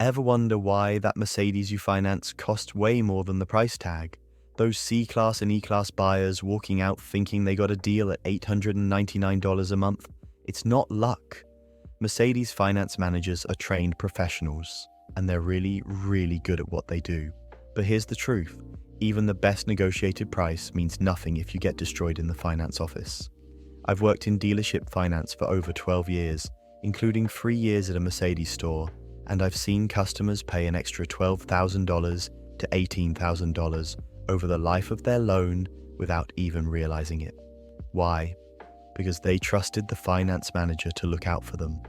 Ever wonder why that Mercedes you finance costs way more than the price tag? Those C-Class and E-Class buyers walking out thinking they got a deal at $899 a month? It's not luck. Mercedes finance managers are trained professionals, and they're really, really good at what they do. But here's the truth. Even the best negotiated price means nothing if you get destroyed in the finance office. I've worked in dealership finance for over 12 years, including 3 years at a Mercedes store, and I've seen customers pay an extra $12,000 to $18,000 over the life of their loan without even realizing it. Why? Because they trusted the finance manager to look out for them.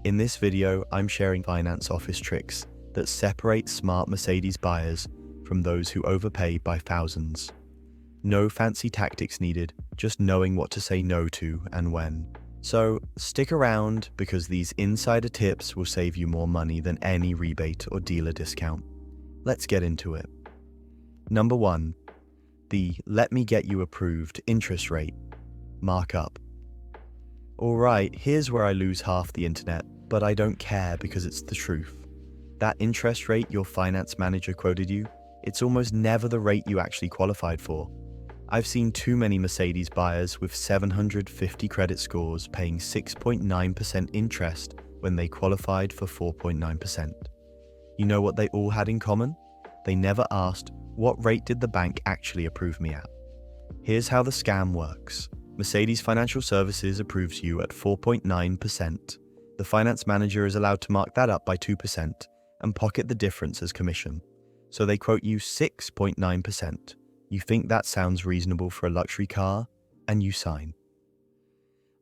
In this video, I'm sharing finance office tricks that separate smart Mercedes buyers from those who overpay by thousands. No fancy tactics needed, just knowing what to say no to and when. So stick around, because these insider tips will save you more money than any rebate or dealer discount. Let's get into it. Number 1. The "let me get you approved" interest rate markup. Alright, here's where I lose half the internet, but I don't care because it's the truth. That interest rate your finance manager quoted you, it's almost never the rate you actually qualified for. I've seen too many Mercedes buyers with 750 credit scores paying 6.9% interest when they qualified for 4.9%. You know what they all had in common? They never asked, what rate did the bank actually approve me at? Here's how the scam works. Mercedes Financial Services approves you at 4.9%. The finance manager is allowed to mark that up by 2% and pocket the difference as commission. So they quote you 6.9%. You think that sounds reasonable for a luxury car, and you sign.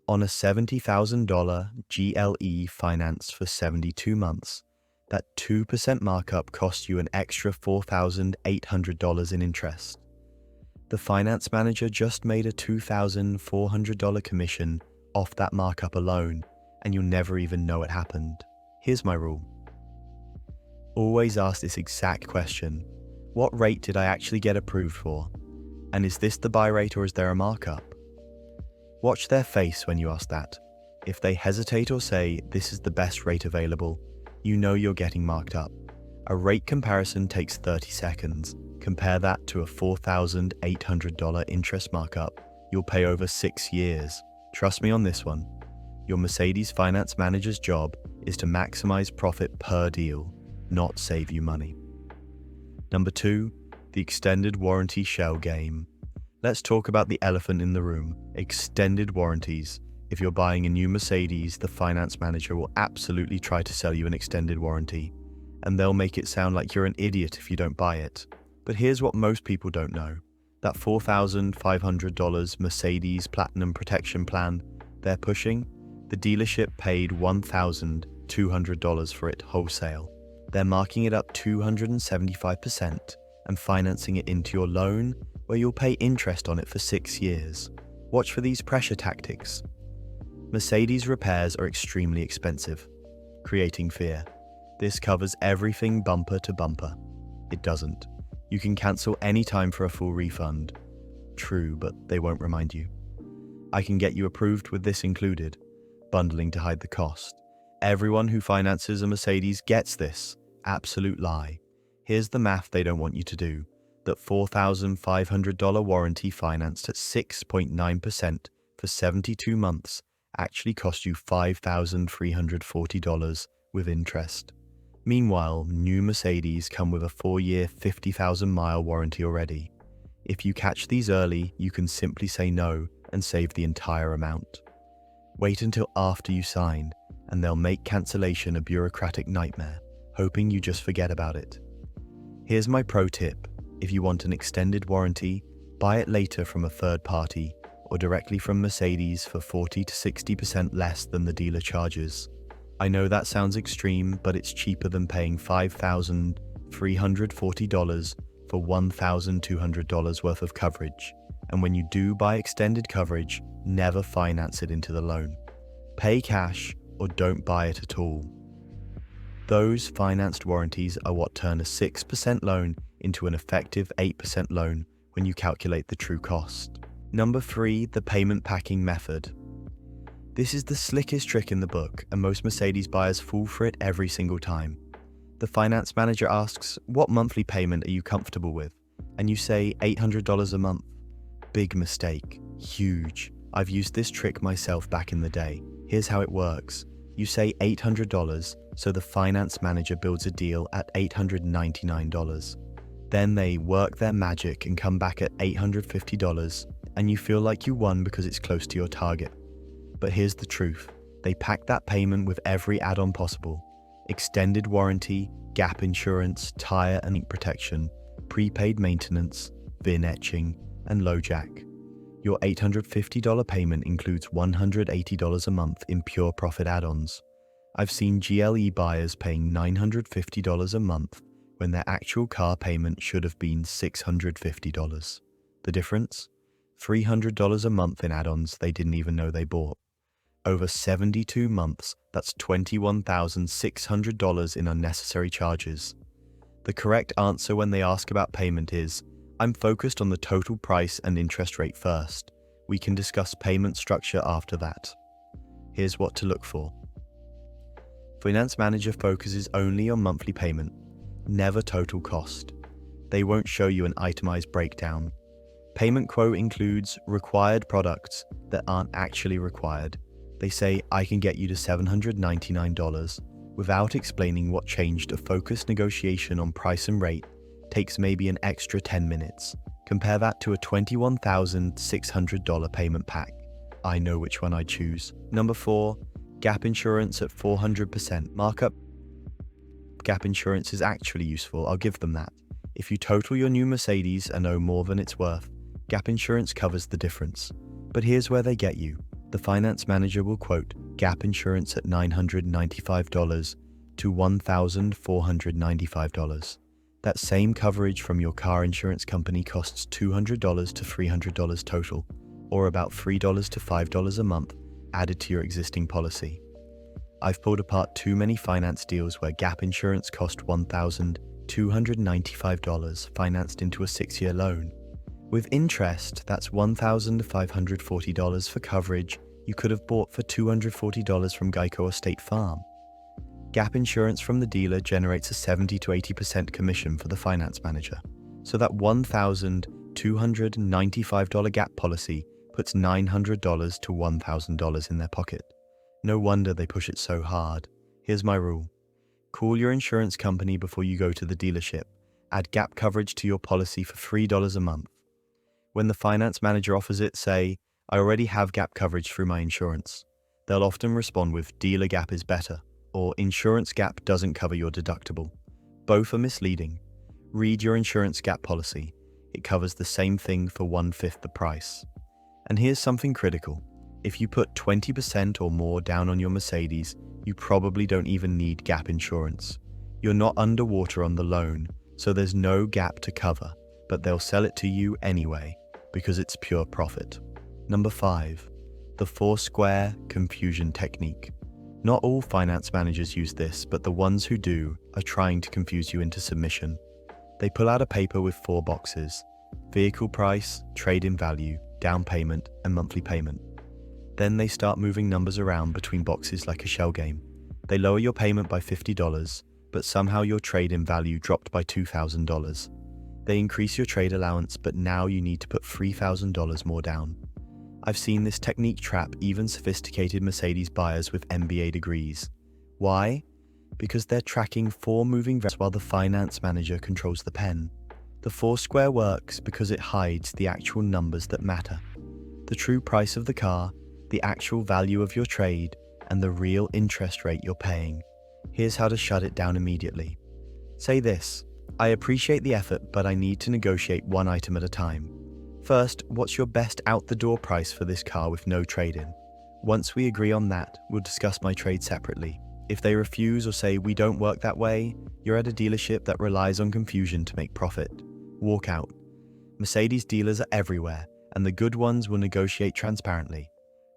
On a $70,000 GLE finance for 72 months, that 2% markup costs you an extra $4,800 in interest. The finance manager just made a $2,400 commission off that markup alone, and you'll never even know it happened. Here's my rule. Always ask this exact question. What rate did I actually get approved for? And is this the buy rate or is there a markup? Watch their face when you ask that. If they hesitate or say, this is the best rate available, you know you're getting marked up. A rate comparison takes 30 seconds. Compare that to a $4,800 interest markup you'll pay over 6 years. Trust me on this one. Your Mercedes finance manager's job is to maximize profit per deal, not save you money. Number 2, the extended warranty shell game. Let's talk about the elephant in the room, extended warranties. If you're buying a new Mercedes, the finance manager will absolutely try to sell you an extended warranty, and they'll make it sound like you're an idiot if you don't buy it. But here's what most people don't know. That $4,500 Mercedes Platinum Protection Plan they're pushing, the dealership paid $1,200 for it wholesale. They're marking it up 275% and financing it into your loan, where you'll pay interest on it for 6 years. Watch for these pressure tactics. Mercedes repairs are extremely expensive, creating fear. This covers everything bumper to bumper. It doesn't. You can cancel anytime for a full refund. True, but they won't remind you. I can get you approved with this included, bundling to hide the cost. Everyone who finances a Mercedes gets this. Absolute lie. Here's the math they don't want you to do. That $4,500 warranty financed at 6.9% for 72 months actually cost you $5,340 with interest. Meanwhile, new Mercedes come with a 4-year, 50,000-mile warranty already. If you catch these early, you can simply say no and save the entire amount. Wait until after you sign, and they'll make cancellation a bureaucratic nightmare, hoping you just forget about it. Here's my pro tip. If you want an extended warranty, buy it later from a third party or directly from Mercedes for 40 to 60% less than the dealer charges. I know that sounds extreme, but it's cheaper than paying $5,340 for $1,200 worth of coverage. And when you do buy extended coverage, never finance it into the loan. Pay cash or don't buy it at all. Those financed warranties are what turn a 6% loan into an effective 8% loan when you calculate the true cost. Number 3, the payment packing method. This is the slickest trick in the book, and most Mercedes buyers fall for it every single time. The finance manager asks, what monthly payment are you comfortable with? And you say $800 a month. Big mistake. Huge. I've used this trick myself back in the day. Here's how it works. You say $800, so the finance manager builds a deal at $899. Then they work their magic and come back at $850, and you feel like you won because it's close to your target. But here's the truth. They pack that payment with every add-on possible. Extended warranty, gap insurance, tire and ink protection, prepaid maintenance, VIN etching, and low jack. Your $850 payment includes $180 a month in pure profit add-ons. I've seen GLE buyers paying $950 a month when their actual car payment should have been $650. The difference? $300 a month in add-ons they didn't even know they bought. Over 72 months, that's $21,600 in unnecessary charges. The correct answer when they ask about payment is, I'm focused on the total price and interest rate first. We can discuss payment structure after that. Here's what to look for. Finance manager focuses only on monthly payment, never total cost. They won't show you an itemized breakdown. Payment quote includes required products that aren't actually required. They say, I can get you to $799 without explaining what changed. A focused negotiation on price and rate takes maybe an extra 10 minutes. Compare that to a $21,600 payment pack. I know which one I'd choose. Number 4, gap insurance at 400% markup. Gap insurance is actually useful, I'll give them that. If you total your new Mercedes and owe more than it's worth, gap insurance covers the difference. But here's where they get you. The finance manager will quote gap insurance at $995 to $1,495. That same coverage from your car insurance company costs $200 to $300 total, or about $3 to $5 a month added to your existing policy. I've pulled apart too many finance deals where gap insurance cost $1,295 financed into a 6-year loan. With interest, that's $1,540 for coverage you could have bought for $240 from Geico or State Farm. Gap insurance from the dealer generates a 70 to 80% commission for the finance manager. So that $1,295 gap policy puts $900 to $1,000 in their pocket. No wonder they push it so hard. Here's my rule. Call your insurance company before you go to the dealership. Add gap coverage to your policy for $3 a month. When the finance manager offers it, say, I already have gap coverage through my insurance. They'll often respond with dealer gap is better, or insurance gap doesn't cover your deductible. Both are misleading. Read your insurance gap policy. It covers the same thing for 1/5 the price. And here's something critical. If you put 20% or more down on your Mercedes, you probably don't even need gap insurance. You're not underwater on the loan, so there's no gap to cover, but they'll sell it to you anyway, because it's pure profit. Number 5, the 4-square confusion technique. Not all finance managers use this, but the ones who do are trying to confuse you into submission. They pull out a paper with 4 boxes: vehicle price, trade-in value, down payment, and monthly payment. Then they start moving numbers around between boxes like a shell game. They lower your payment by $50, but somehow your trade-in value dropped by $2,000. They increase your trade allowance, but now you need to put $3,000 more down. I've seen this technique trap even sophisticated Mercedes buyers with MBA degrees. Why? Because they're tracking 4 moving variables while the finance manager controls the pen. The 4-square works because it hides the actual numbers that matter. The true price of the car, the actual value of your trade, and the real interest rate you're paying. Here's how to shut it down immediately. Say this: I appreciate the effort, but I need to negotiate one item at a time. First, what's your best out-the-door price for this car with no trade-in? Once we agree on that, we'll discuss my trade separately. If they refuse or say we don't work that way, you're at a dealership that relies on confusion to make profit. Walk out. Mercedes dealers are everywhere, and the good ones will negotiate transparently.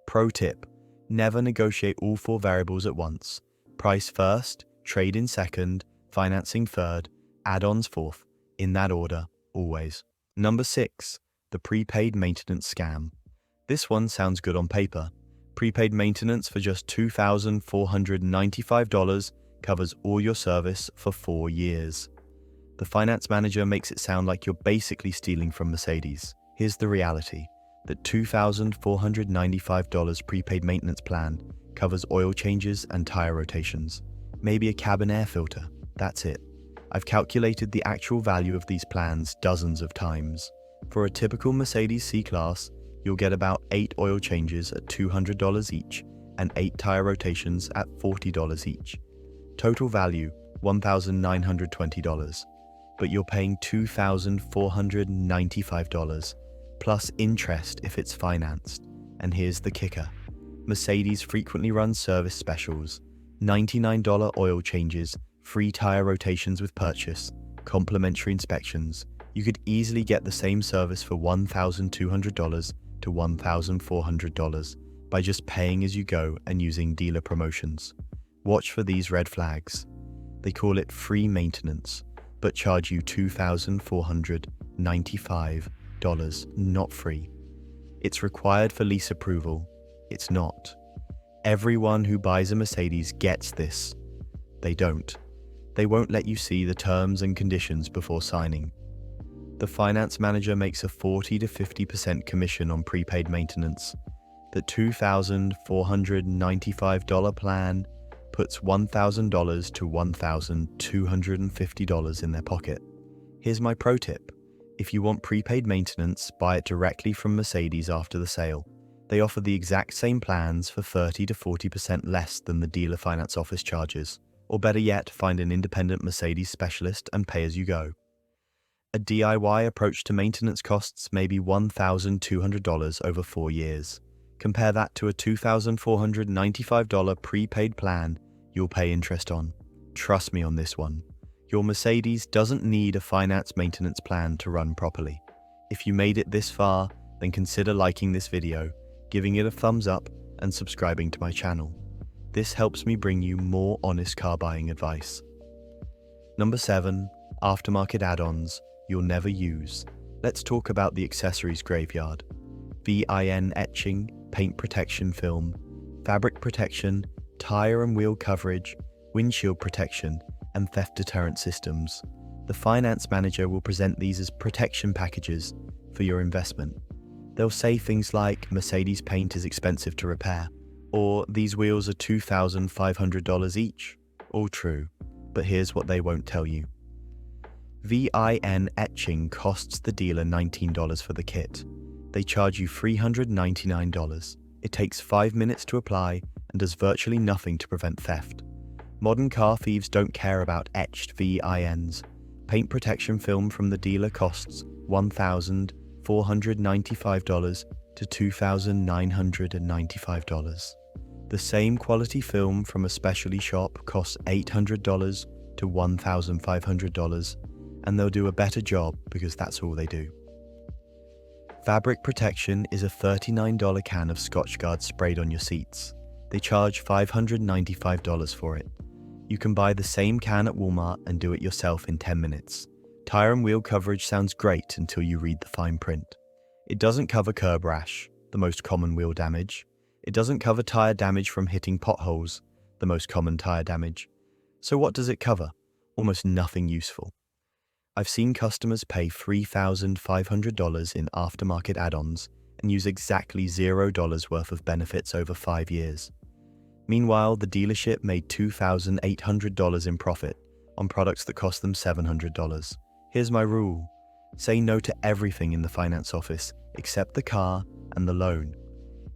Pro tip: never negotiate all 4 variables at once. Price first, trade-in second, financing third, add-ons fourth, in that order, always. Number 6, the prepaid maintenance scam. This one sounds good on paper. Prepaid maintenance for just $2,495 covers all your service for 4 years. The finance manager makes it sound like you're basically stealing from Mercedes. Here's the reality. That $2,495 prepaid maintenance plan covers oil changes and tire rotations. Maybe a cabin air filter. That's it. I've calculated the actual value of these plans dozens of times. For a typical Mercedes C-Class, you'll get about 8 oil changes at $200 each and 8 tire rotations at $40 each. Total value, $1,920. But you're paying $2,495, plus interest if it's financed. And here's the kicker. Mercedes frequently runs service specials, $99 oil changes, free tire rotations with purchase, complimentary inspections. You could easily get the same service for $1,200 to $1,400 by just paying as you go and using dealer promotions. Watch for these red flags. They call it free maintenance, but charge you $2,495, not free. It's required for lease approval. It's not. Everyone who buys a Mercedes gets this. They don't. They won't let you see the terms and conditions before signing. The finance manager makes a 40 to 50% commission on prepaid maintenance. The $2,495 plan puts $1,000 to $1,250 in their pocket. Here's my pro tip. If you want prepaid maintenance, buy it directly from Mercedes after the sale. They offer the exact same plans for 30 to 40% less than the dealer finance office charges. Or better yet, find an independent Mercedes specialist and pay as you go. A DIY approach to maintenance costs may be $1,200 over 4 years. Compare that to a $2,495 prepaid plan you'll pay interest on. Trust me on this one. Your Mercedes doesn't need a finance maintenance plan to run properly. If you made it this far, then consider liking this video, giving it a thumbs up, and subscribing to my channel. This helps me bring you more honest car buying advice. Number 7. Aftermarket add-ons you'll never use. Let's talk about the accessories graveyard. VIN etching, paint protection film, fabric protection, tire and wheel coverage, windshield protection, and theft deterrent systems. The finance manager will present these as protection packages for your investment. They'll say things like Mercedes paint is expensive to repair, or these wheels are $2,500 each. All true, but here's what they won't tell you. VIN etching costs the dealer $19 for the kit. They charge you $399. It takes 5 minutes to apply and does virtually nothing to prevent theft. Modern car thieves don't care about etched VINs. Paint protection film from the dealer costs $1,495 to $2,995. The same quality film from a specialty shop costs $800 to $1,500, and they'll do a better job because that's all they do. Fabric protection is a $39 can of Scotchgard sprayed on your seats. They charge $595 for it. You can buy the same can at Walmart and do it yourself in 10 minutes. Tire and wheel coverage sounds great until you read the fine print. It doesn't cover curb rash, the most common wheel damage. It doesn't cover tire damage from hitting potholes, the most common tire damage. So what does it cover? Almost nothing useful. I've seen customers pay $3,500 in aftermarket add-ons and use exactly $0 worth of benefits over 5 years. Meanwhile, the dealership made $2,800 in profit on products that cost them $700. Here's my rule. Say no to everything in the finance office except the car and the loan.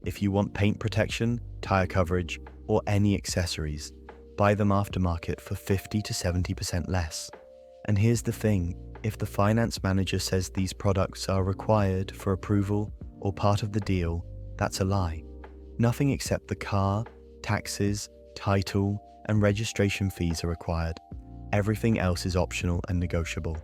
If you want paint protection, tire coverage, or any accessories, buy them aftermarket for 50 to 70% less. And here's the thing, if the finance manager says these products are required for approval or part of the deal, that's a lie. Nothing except the car, taxes, title, and registration fees are required. Everything else is optional and negotiable.